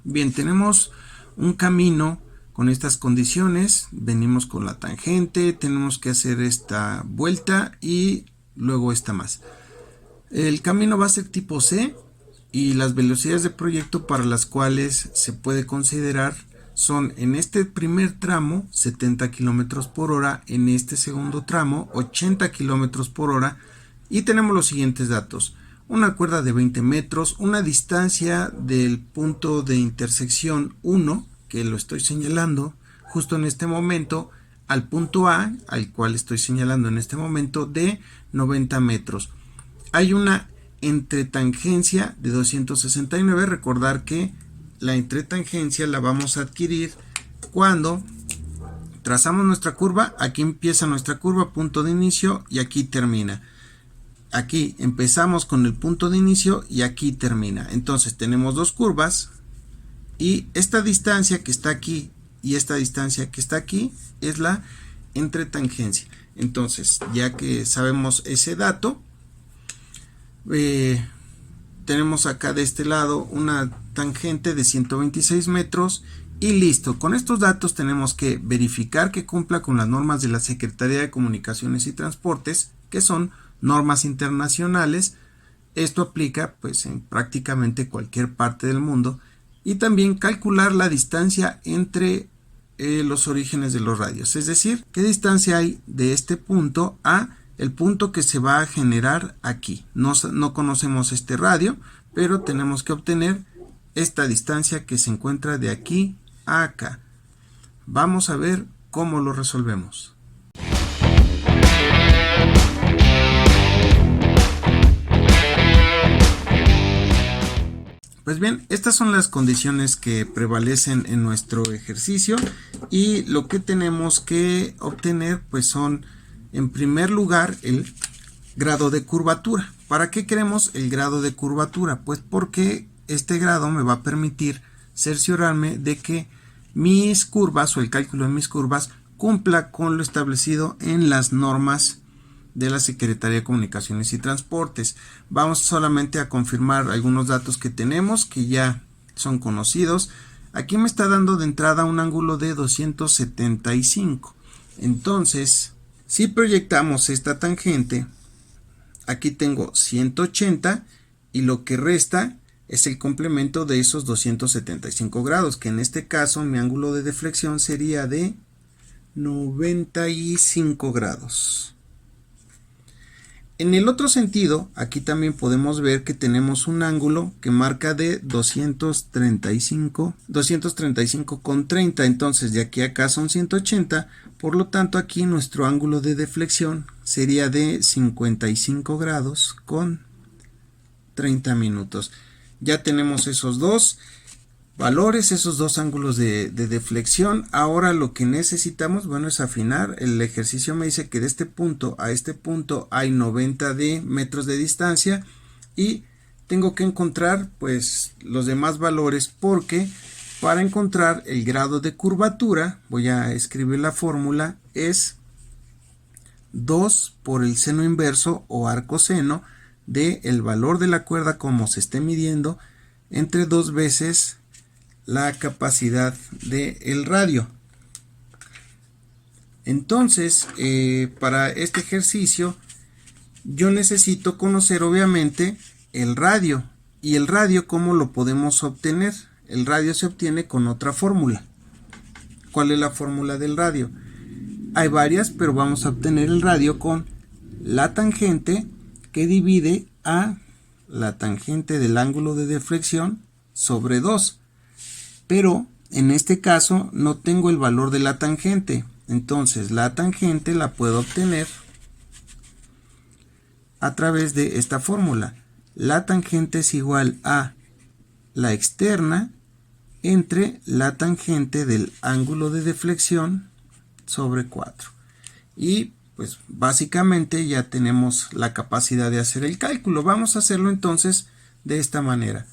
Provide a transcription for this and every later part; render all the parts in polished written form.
Bien, tenemos un camino con estas condiciones, venimos con la tangente, tenemos que hacer esta vuelta y luego esta más. El camino va a ser tipo C y las velocidades de proyecto para las cuales se puede considerar son en este primer tramo 70 km por hora, en este segundo tramo 80 km por hora y tenemos los siguientes datos. Una cuerda de 20 metros, una distancia del punto de intersección 1, que lo estoy señalando justo en este momento, al punto A, al cual estoy señalando en este momento, de 90 metros. Hay una entretangencia de 269, recordar que la entretangencia la vamos a adquirir cuando trazamos nuestra curva, aquí empieza nuestra curva, punto de inicio, y aquí termina. Aquí empezamos con el punto de inicio y aquí termina. Entonces tenemos dos curvas y esta distancia que está aquí y esta distancia que está aquí es la entretangencia. Entonces, ya que sabemos ese dato, tenemos acá de este lado una tangente de 126 metros y listo. Con estos datos tenemos que verificar que cumpla con las normas de la Secretaría de Comunicaciones y Transportes, que son normas internacionales. Esto aplica pues en prácticamente cualquier parte del mundo, y también calcular la distancia entre los orígenes de los radios, es decir, qué distancia hay de este punto a el punto que se va a generar aquí. No conocemos este radio, pero tenemos que obtener esta distancia que se encuentra de aquí a acá. Vamos a ver cómo lo resolvemos. Pues bien, estas son las condiciones que prevalecen en nuestro ejercicio y lo que tenemos que obtener pues son, en primer lugar, el grado de curvatura. ¿Para qué queremos el grado de curvatura? Pues porque este grado me va a permitir cerciorarme de que mis curvas o el cálculo de mis curvas cumpla con lo establecido en las normas de la Secretaría de Comunicaciones y Transportes. Vamos solamente a confirmar algunos datos que tenemos que ya son conocidos. Aquí me está dando de entrada un ángulo de 275. Entonces, si proyectamos esta tangente, aquí tengo 180 y lo que resta es el complemento de esos 275 grados, que en este caso mi ángulo de deflexión sería de 95 grados. En el otro sentido, aquí también podemos ver que tenemos un ángulo que marca de 235,30. Entonces, de aquí a acá son 180, por lo tanto aquí nuestro ángulo de deflexión sería de 55 grados con 30 minutos. Ya tenemos esos dos valores, esos dos ángulos de deflexión. Ahora lo que necesitamos, bueno, es afinar. El ejercicio me dice que de este punto a este punto hay 90 metros de distancia y tengo que encontrar pues los demás valores, porque para encontrar el grado de curvatura, voy a escribir la fórmula, es 2 por el seno inverso o arcoseno del valor de la cuerda como se esté midiendo entre 2 veces la capacidad del radio. Entonces, para este ejercicio yo necesito conocer obviamente el radio. ¿Y el radio cómo lo podemos obtener? El radio se obtiene con otra fórmula. ¿Cuál es la fórmula del radio? Hay varias, pero vamos a obtener el radio con la tangente que divide a la tangente del ángulo de deflexión sobre 2. Pero en este caso no tengo el valor de la tangente, entonces la tangente la puedo obtener a través de esta fórmula. La tangente es igual a la externa entre la tangente del ángulo de deflexión sobre 4. Y pues básicamente ya tenemos la capacidad de hacer el cálculo. Vamos a hacerlo entonces de esta manera.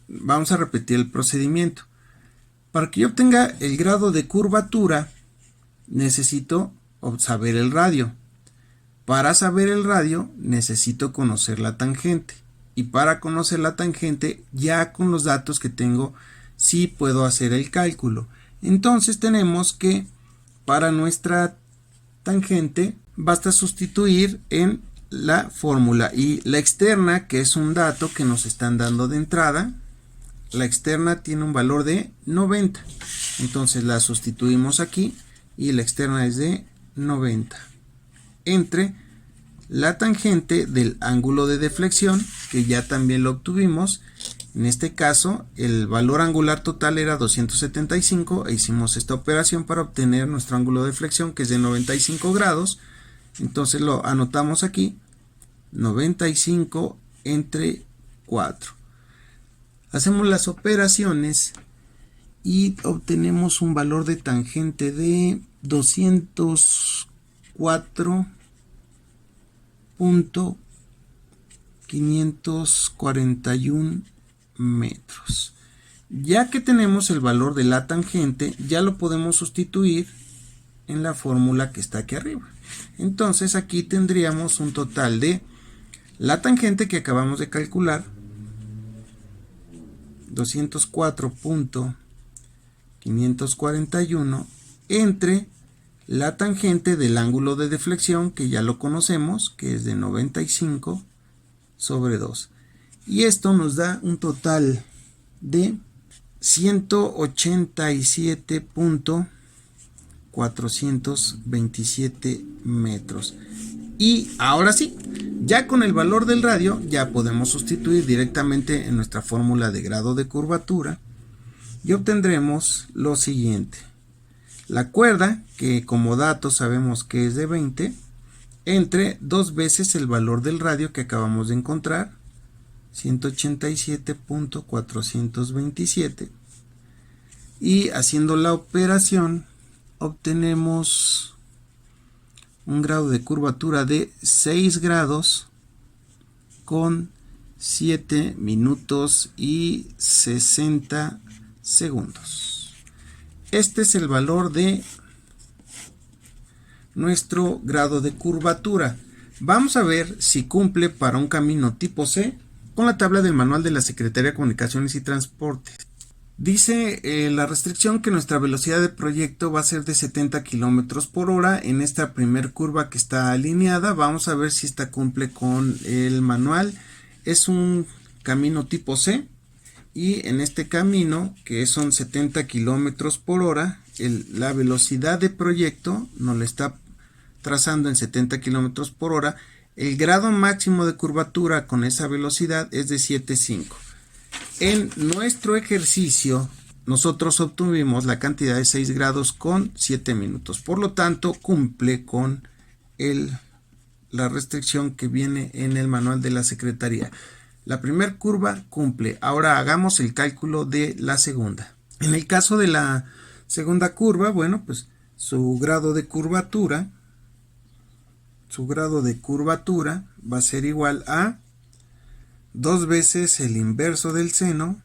Vamos a repetir el procedimiento. Para que yo obtenga el grado de curvatura, necesito saber el radio. Para saber el radio, necesito conocer la tangente. Y para conocer la tangente, ya con los datos que tengo sí puedo hacer el cálculo. Entonces tenemos que para nuestra tangente basta sustituir en la fórmula, y la externa, que es un dato que nos están dando de entrada, la externa tiene un valor de 90. Entonces la sustituimos aquí y la externa es de 90 entre la tangente del ángulo de deflexión, que ya también lo obtuvimos. En este caso el valor angular total era 275 e hicimos esta operación para obtener nuestro ángulo de deflexión, que es de 95 grados. Entonces lo anotamos aquí, 95 entre 4. Hacemos las operaciones y obtenemos un valor de tangente de 204.541 metros. Ya que tenemos el valor de la tangente, ya lo podemos sustituir en la fórmula que está aquí arriba. Entonces aquí tendríamos un total de la tangente que acabamos de calcular, 204.541 entre la tangente del ángulo de deflexión, que ya lo conocemos, que es de 95 sobre 2. Y esto nos da un total de 187.427 metros. Y ahora sí, ya con el valor del radio, ya podemos sustituir directamente en nuestra fórmula de grado de curvatura y obtendremos lo siguiente. La cuerda, que como dato sabemos que es de 20, entre 2 veces el valor del radio que acabamos de encontrar, 187.427, y haciendo la operación obtenemos un grado de curvatura de 6 grados con 7 minutos y 60 segundos. Este es el valor de nuestro grado de curvatura. Vamos a ver si cumple para un camino tipo C con la tabla del manual de la Secretaría de Comunicaciones y Transportes. Dice la restricción que nuestra velocidad de proyecto va a ser de 70 kilómetros por hora en esta primer curva que está alineada. Vamos a ver si esta cumple con el manual. Es un camino tipo C y en este camino, que son 70 kilómetros por hora, la velocidad de proyecto nos la está trazando en 70 kilómetros por hora. El grado máximo de curvatura con esa velocidad es de 7.5. En nuestro ejercicio nosotros obtuvimos la cantidad de 6 grados con 7 minutos. Por lo tanto, cumple con la restricción que viene en el manual de la Secretaría. La primera curva cumple. Ahora hagamos el cálculo de la segunda. En el caso de la segunda curva, bueno, pues su grado de curvatura va a ser igual a 2 veces el inverso del seno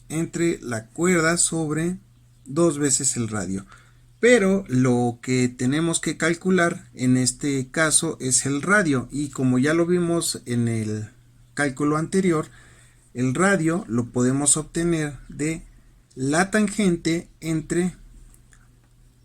entre la cuerda sobre 2 veces el radio. Pero lo que tenemos que calcular en este caso es el radio, y como ya lo vimos en el cálculo anterior, el radio lo podemos obtener de la tangente entre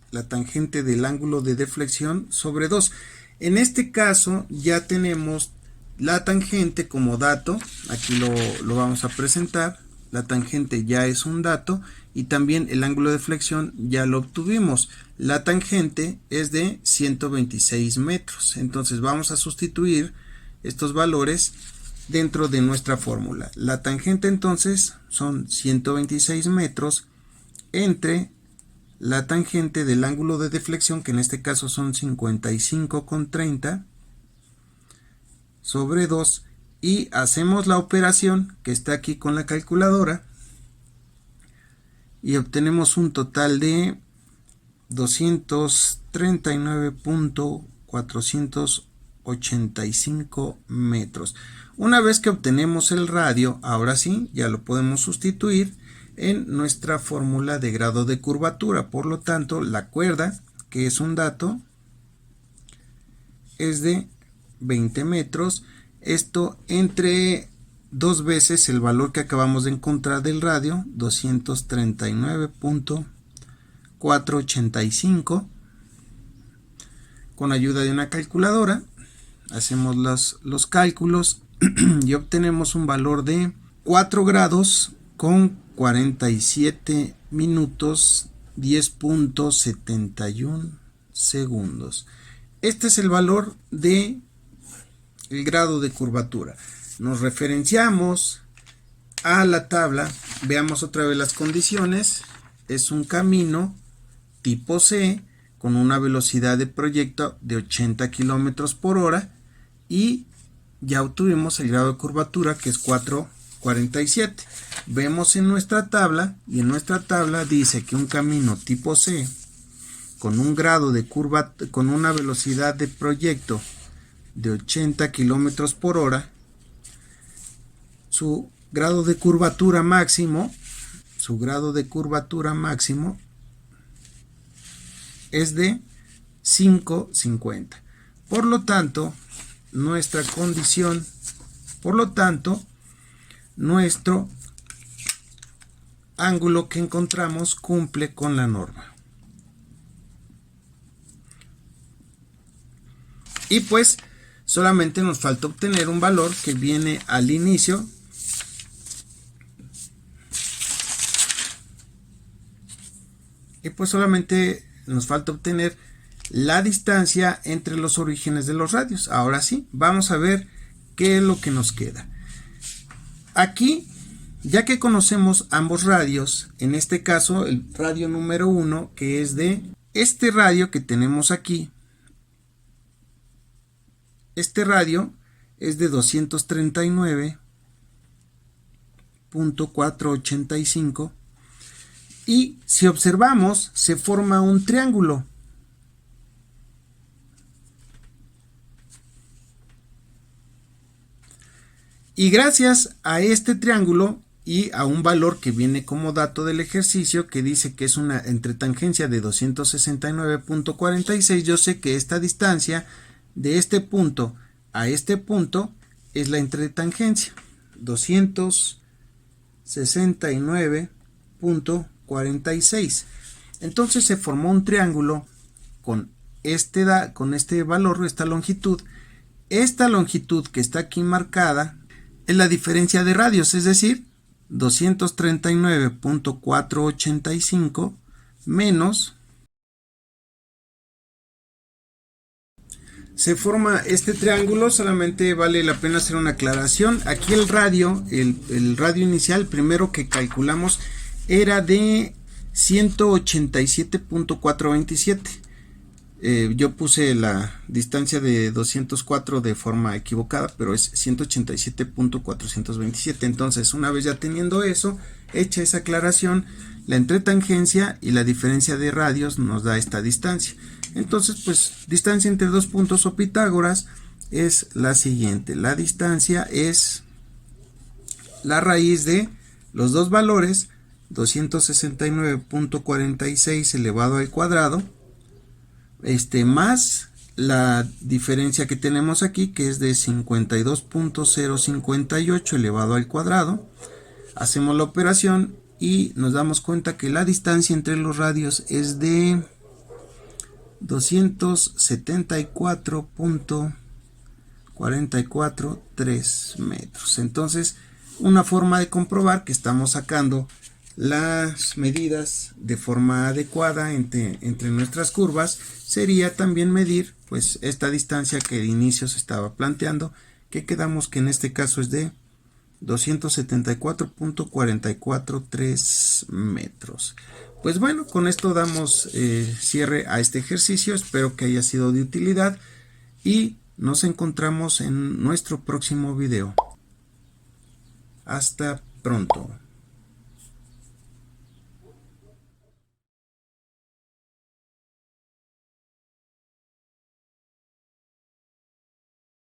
la tangente del ángulo de deflexión sobre 2. En este caso ya tenemos la tangente como dato, aquí lo vamos a presentar. La tangente ya es un dato y también el ángulo de deflexión ya lo obtuvimos. La tangente es de 126 metros, entonces vamos a sustituir estos valores dentro de nuestra fórmula. La tangente entonces son 126 metros entre la tangente del ángulo de deflexión, que en este caso son 55,30 sobre 2, y hacemos la operación que está aquí con la calculadora y obtenemos un total de 239.485 metros. Una vez que obtenemos el radio, ahora sí, ya lo podemos sustituir en nuestra fórmula de grado de curvatura. Por lo tanto, la cuerda, que es un dato, es de 20 metros. Esto entre dos veces el valor que acabamos de encontrar del radio, 239.485. Con ayuda de una calculadora hacemos los cálculos y obtenemos un valor de 4 grados con 47 minutos 10.71 segundos. Este es el valor de el grado de curvatura. Nos referenciamos a la tabla, veamos otra vez las condiciones. Es un camino tipo C con una velocidad de proyecto de 80 kilómetros por hora y ya obtuvimos el grado de curvatura, que es 4.47. Vemos en nuestra tabla, y en nuestra tabla dice que un camino tipo C con un grado de curva, con una velocidad de proyecto de 80 kilómetros por hora, su grado de curvatura máximo es de 5.50. Por lo tanto, nuestro ángulo que encontramos cumple con la norma. Y pues solamente nos falta obtener un valor que viene al inicio. Y pues solamente nos falta obtener la distancia entre los orígenes de los radios. Ahora sí, vamos a ver qué es lo que nos queda. Aquí, ya que conocemos ambos radios, en este caso el radio número 1, que es de este radio que tenemos aquí. Este radio es de 239.485 y si observamos se forma un triángulo. Y gracias a este triángulo y a un valor que viene como dato del ejercicio que dice que es una entretangencia de 269.46, yo sé que esta distancia de este punto a este punto es la entretangencia, 269.46. Entonces se formó un triángulo con este valor, esta longitud. Esta longitud que está aquí marcada es la diferencia de radios, es decir, 239.485 menos. Se forma este triángulo, solamente vale la pena hacer una aclaración. Aquí el radio inicial, primero que calculamos, era de 187.427. Yo puse la distancia de 204 de forma equivocada, pero es 187.427. Entonces, una vez ya teniendo eso, hecha esa aclaración, la entretangencia y la diferencia de radios nos da esta distancia. Entonces, pues, distancia entre dos puntos o Pitágoras es la siguiente. La distancia es la raíz de los dos valores, 269.46 elevado al cuadrado, más la diferencia que tenemos aquí, que es de 52.058 elevado al cuadrado. Hacemos la operación y nos damos cuenta que la distancia entre los radios es de 274.443 metros. Entonces, una forma de comprobar que estamos sacando las medidas de forma adecuada entre nuestras curvas sería también medir pues esta distancia que de inicio se estaba planteando, que quedamos que en este caso es de 274.443 metros. Pues bueno, con esto damos cierre a este ejercicio. Espero que haya sido de utilidad y nos encontramos en nuestro próximo video. Hasta pronto.